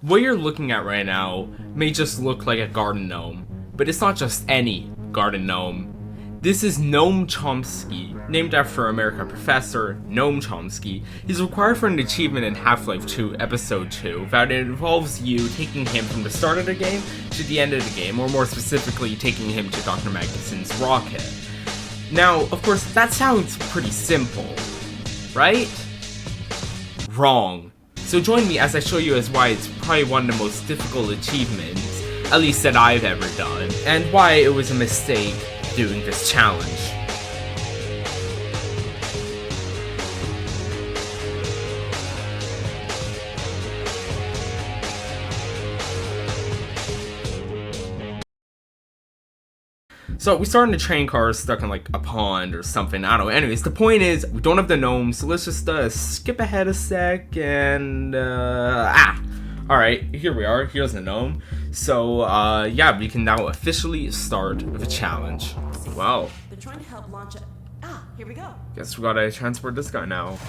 What you're looking at right now may just look like a garden gnome, but it's not just any garden gnome. This is Noam Chomsky, named after American professor Noam Chomsky. He's required for an achievement in Half-Life 2 Ep.2 that it involves you taking him from the start of the game to the end of the game, or more specifically, taking him to Dr. Magnuson's rocket. Now, of course, that sounds pretty simple, right? Wrong. So join me as I show you as why it's probably one of the most difficult achievements, at least that I've ever done, and why it was a mistake doing this challenge. So we start in a train car stuck in like a pond or something, I don't know. Anyways, the point is, we don't have the gnomes, so let's just skip ahead a sec and alright, here we are, here's the gnome. So yeah, we can now officially start the challenge. Wow. They're trying to help launch it. Here we go. Guess we gotta transport this guy now.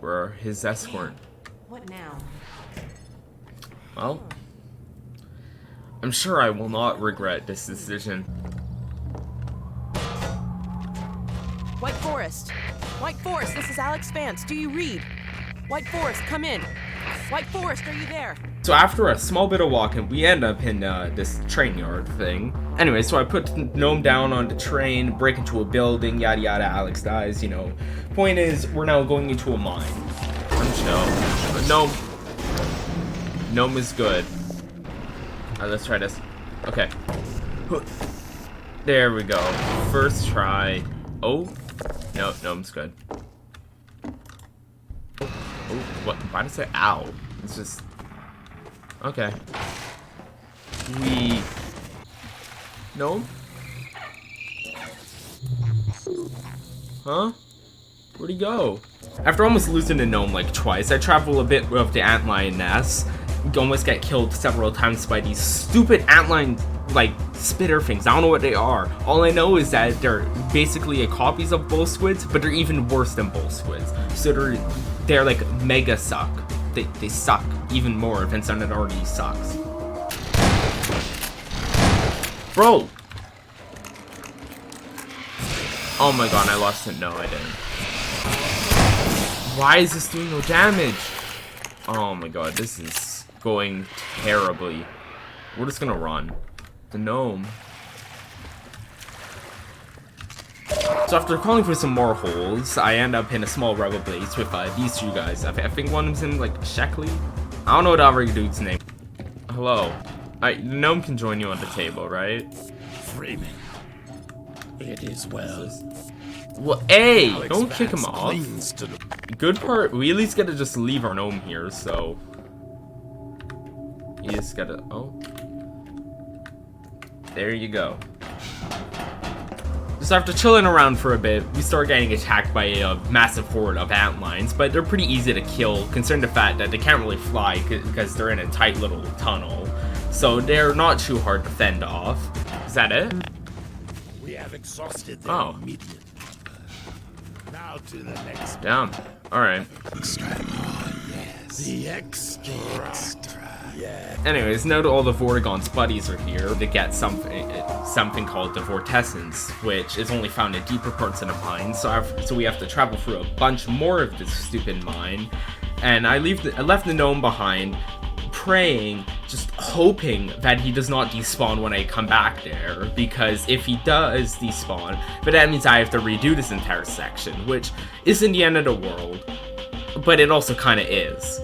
We're his escort. What now? Well, I'm sure I will not regret this decision. White Forest. White Forest, this is Alex Vance. Do you read? White Forest, come in. White Forest, are you there? So after a small bit of walking, we end up in this train yard thing. Anyway, so I put the gnome down on the train, break into a building, yada yada, Alex dies, you know. Point is, we're now going into a mine. I'm chill. But gnome. Gnome is good. Alright, let's try this. Okay. There we go. First try. Oh. No, gnome's good. Oh, what? Why did I say ow? It's just... Okay. No? Huh? Where'd he go? After almost losing the gnome like twice, I travel a bit with the antlion nest. Almost get killed several times by these stupid antlion like spitter things. I don't know what they are. All I know is that they're basically a copies of bull squids, but they're even worse than bull squids. So they're like mega suck. They suck even more than something that already sucks. Bro! Oh my god, I lost it. No, I didn't. Why is this doing no damage? Oh my god, this is going terribly. We're just gonna run. The gnome. So after calling for some more holes, I end up in a small rubber base with these two guys. I think one of them's in like Sheckley. I don't know what other dude's name. Hello. The gnome can join you on the table, right? Freeman. It is well. Well, hey! Alex Don't kick him Vance off. clings to the Good part, we at least gotta just leave our gnome here, so... You just gotta... Oh. There you go. So after chilling around for a bit, we start getting attacked by a massive horde of antlions, but they're pretty easy to kill, considering the fact that they can't really fly because they're in a tight little tunnel. So they're not too hard to fend off. Is that it? We have exhausted their immediate. Now to the next. Damn. Alright. Yes. The extra. Yeah. Anyways, now that all the Vortigaunt's buddies are here to get something called the Vortessence, which is only found in deeper parts of the mine, so we have to travel through a bunch more of this stupid mine, and I left the gnome behind, praying, just hoping that he does not despawn when I come back there, because if he does despawn, but that means I have to redo this entire section, which isn't the end of the world, but it also kind of is.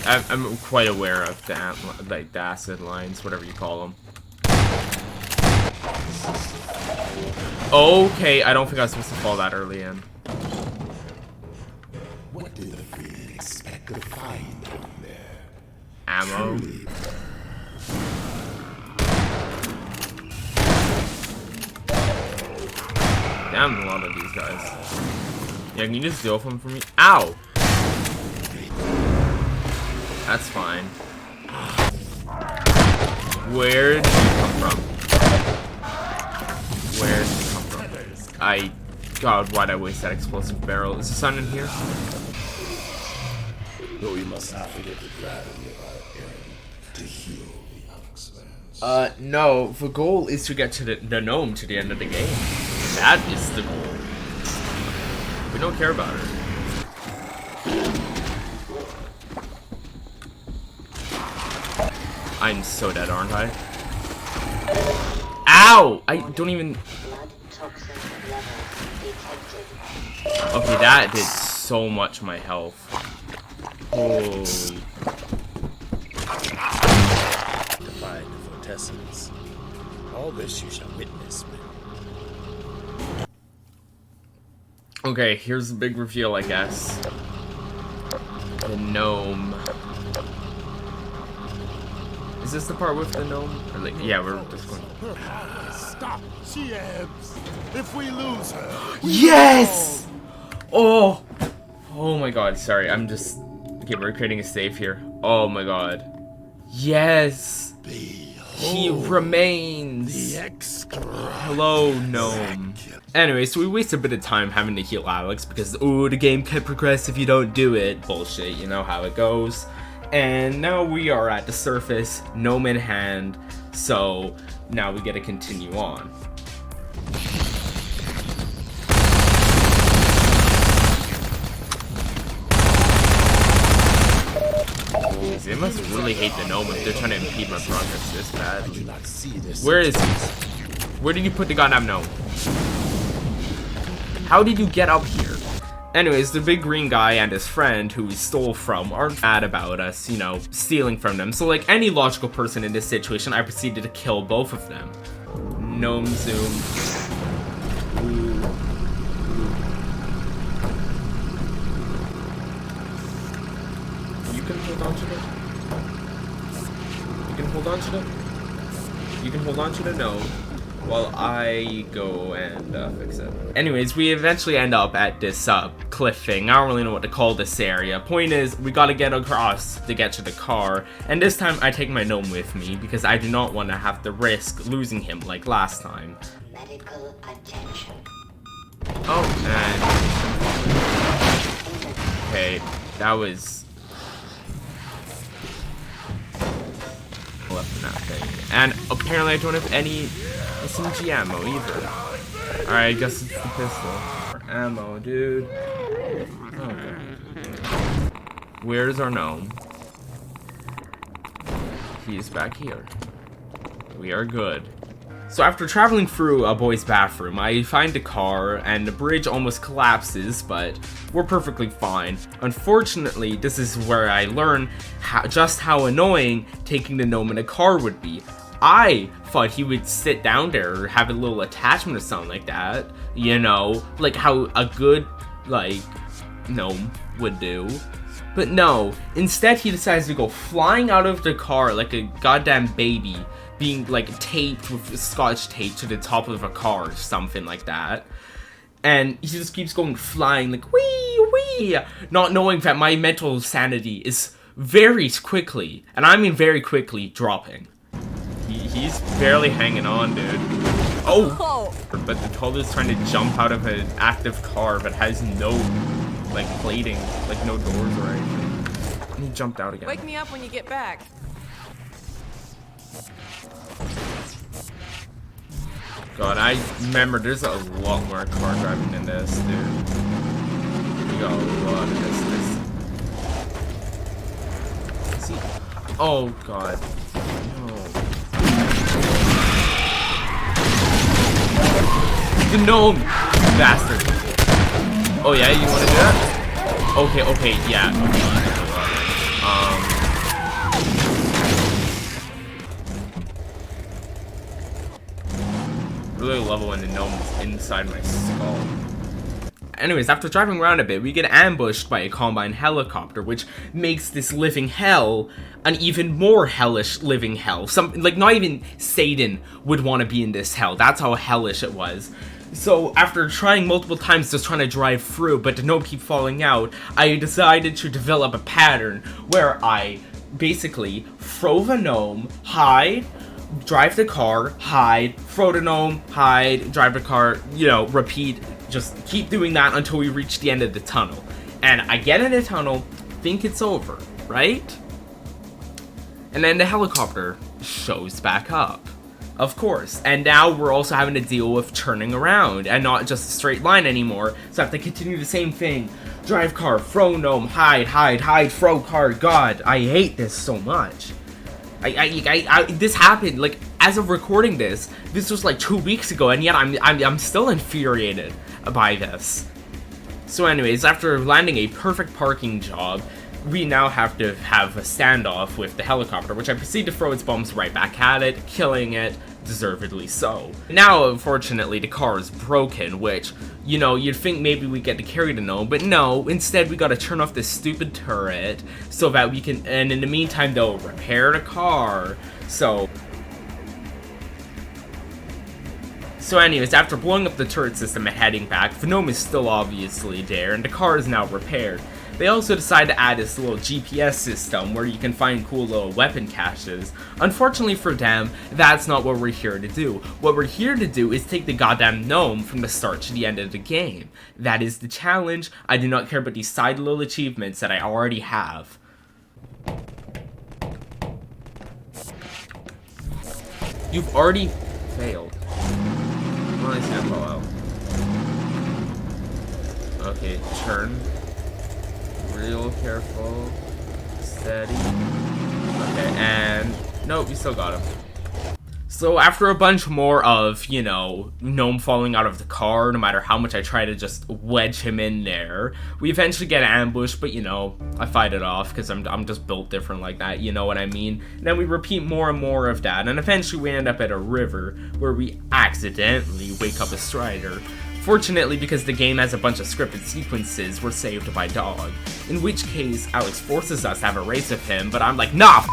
I'm quite aware of the acid lines, whatever you call them. Okay, I don't think I was supposed to fall that early in. What did the Freeman expect to find down there? Ammo. Damn, a lot of these guys. Yeah, can you just deal with them for me? Ow! That's fine. Where did you come from? Where did you come from? God, why'd I waste that explosive barrel? Is the sun in here? Though we must not forget the gravity of our errand to heal the Alex. No, the goal is to get to the gnome to the end of the game. That is the goal. We don't care about her. I'm so dead, aren't I? Ow! I don't even... Okay, that did so much my health. Holy... Defy the Fortessence. All this you shall witness, man. Okay, here's the big reveal, I guess. The gnome. Is this the part with the gnome? Or like, yeah, we're just going. Stop! She ebbs. If we lose her. Yes! Oh! Oh my god, sorry, I'm just... Okay, we're creating a save here. Oh my god. Yes! He remains! The Hello, gnome. Anyway, so we wasted a bit of time having to heal Alex because, oh, the game can't progress if you don't do it. Bullshit, you know how it goes. And now we are at the surface, gnome in hand, so now we get to continue on. Jeez, they must really hate the gnome if they're trying to impede my progress this bad. Where is he? Where did you put the goddamn gnome? How did you get up here? Anyways, the big green guy and his friend who we stole from aren't mad about us, you know, stealing from them. So like any logical person in this situation, I proceeded to kill both of them. Gnome zoom. Ooh. You can hold on to it. You can hold on to it. You can hold on to the gnome. While I go and fix it. Anyways, we eventually end up at this cliff thing. I don't really know what to call this area. Point is, we gotta get across to get to the car. And this time, I take my gnome with me because I do not want to have to risk losing him like last time. Medical attention. Oh, and... Okay, that was... left in that thing. And apparently I don't have any SMG ammo either. Alright, I guess it's the pistol. Ammo, dude. Okay. Where's our gnome? He's back here. We are good. So after traveling through a boy's bathroom, I find a car and the bridge almost collapses, but we're perfectly fine. Unfortunately, this is where I learn just how annoying taking the gnome in a car would be. I thought he would sit down there or have a little attachment or something like that, you know, like how a good, like, gnome would do. But no, instead he decides to go flying out of the car like a goddamn baby, being like taped with scotch tape to the top of a car or something like that. And he just keeps going flying like wee wee, not knowing that my mental sanity is very quickly, and I mean very quickly, dropping. He's barely hanging on, dude. Oh! But the toddler's trying to jump out of an active car that has no, like, plating, like no doors or anything. And he jumped out again. Wake me up when you get back. God, I remember there's a lot more car driving than this, dude. We got a lot of this. See? Oh, God. No. The gnome! Bastard. Oh, yeah? You want to do that? Okay, yeah. Really love it when the gnome's inside my skull. Anyways, after driving around a bit, we get ambushed by a Combine helicopter, which makes this living hell an even more hellish living hell. Like, not even Satan would want to be in this hell. That's how hellish it was. So, after trying multiple times just trying to drive through, but the gnome keep falling out, I decided to develop a pattern where I basically throw the gnome, hide, drive the car, hide, throw the gnome, hide, drive the car, you know, repeat. Just keep doing that until we reach the end of the tunnel. And I get in the tunnel, think it's over, right? And then the helicopter shows back up. Of course. And now we're also having to deal with turning around and not just a straight line anymore. So I have to continue the same thing. Drive car, throw gnome, hide, throw car. God, I hate this so much. This happened, like, as of recording this was like 2 weeks ago, and yet I'm still infuriated by this. So anyways, after landing a perfect parking job, we now have to have a standoff with the helicopter, which I proceed to throw its bombs right back at it, killing it, deservedly so. Now, unfortunately, the car is broken, which, you know, you'd think maybe we get to carry the gnome, but no, instead we gotta turn off this stupid turret so that we can, and in the meantime, they'll repair the car. So anyways, after blowing up the turret system and heading back, the gnome is still obviously there, and the car is now repaired. They also decide to add this little GPS system where you can find cool little weapon caches. Unfortunately for them, that's not what we're here to do. What we're here to do is take the goddamn gnome from the start to the end of the game. That is the challenge. I do not care about these side little achievements that I already have. You've already failed. Well, I see that fall out. Okay, turn. Real careful, steady. Okay, and nope, we still got him. So after a bunch more of, you know, gnome falling out of the car, no matter how much I try to just wedge him in there, we eventually get ambushed, but you know, I fight it off because I'm just built different like that, you know what I mean? And then we repeat more and more of that, and eventually we end up at a river where we accidentally wake up a strider. Fortunately, because the game has a bunch of scripted sequences, we're saved by Dog. In which case, Alex forces us to have a race with him, but I'm like, nah,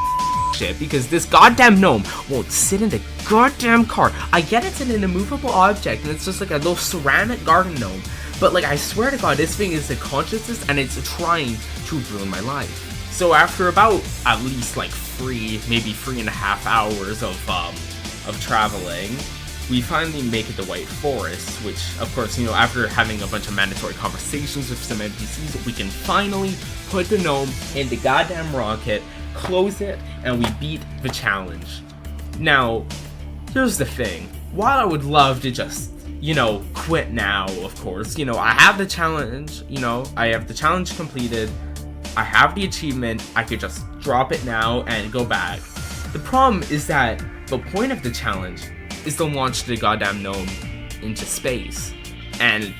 shit, because this goddamn gnome won't sit in the goddamn car. I get it's an immovable object, and it's just like a little ceramic garden gnome, but like, I swear to God, this thing is a consciousness, and it's trying to ruin my life. So after about, at least like 3, maybe 3.5 hours of traveling, we finally make it to White Forest, which, of course, you know, after having a bunch of mandatory conversations with some NPCs, we can finally put the gnome in the goddamn rocket, close it, and we beat the challenge. Now, here's the thing. While I would love to just, you know, quit now, of course, you know, I have the challenge, you know, I have the challenge completed, I have the achievement, I could just drop it now and go back. The problem is that the point of the challenge is to launch the goddamn gnome into space. And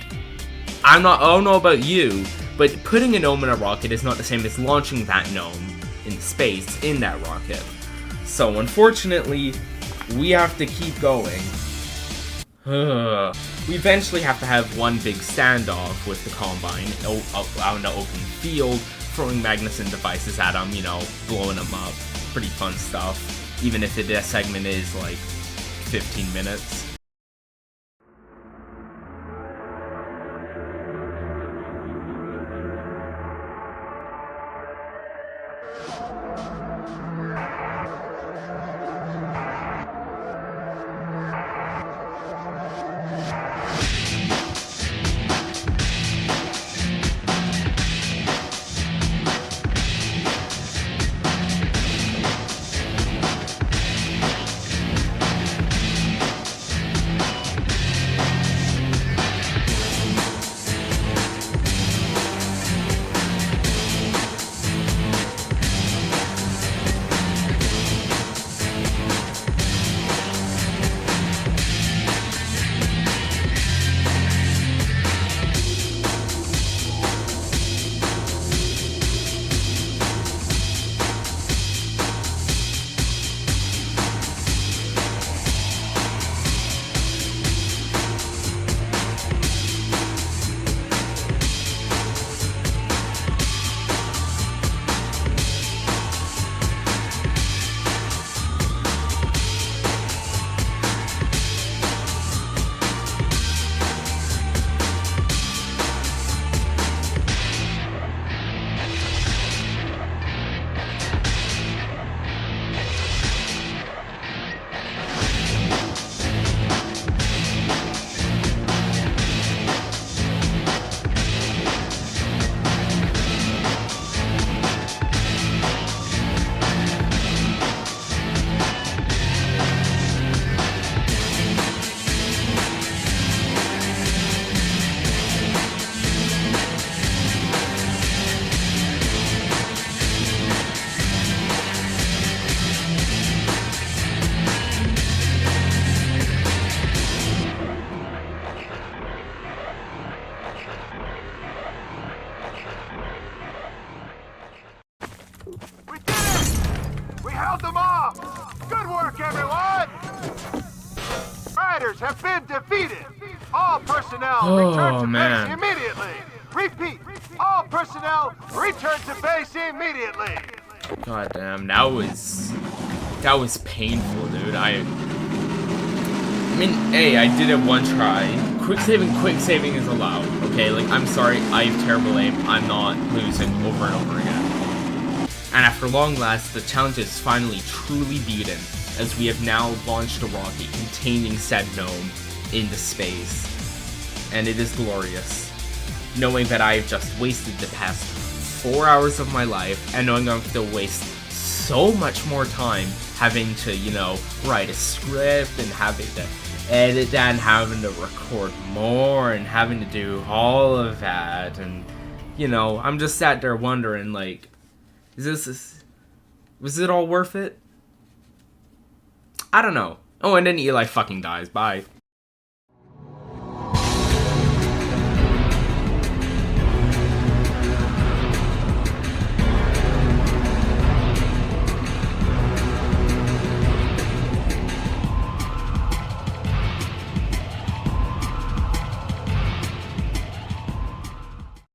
I don't know about you, but putting a gnome in a rocket is not the same as launching that gnome into space in that rocket. So unfortunately, we have to keep going. We eventually have to have one big standoff with the Combine out in the open field, throwing Magnuson devices at them, you know, blowing them up. Pretty fun stuff, even if this segment is like 15 minutes. held them off! Good work, everyone! Riders have been defeated! All personnel return to base immediately! Repeat, all personnel return to base immediately! God damn, that was painful, dude. I mean, hey, I did it one try. Quick saving is allowed, okay? Like, I'm sorry, I have terrible aim. I'm not losing over and over again. And after long last, the challenge is finally truly beaten, as we have now launched a rocket containing said gnome into space. And it is glorious, knowing that I have just wasted the past 4 hours of my life, and knowing I'm going to waste so much more time having to, you know, write a script, and having to edit that, and having to record more, and having to do all of that, and, you know, I'm just sat there wondering, like, was it all worth it? I don't know. Oh, and then Eli fucking dies. Bye.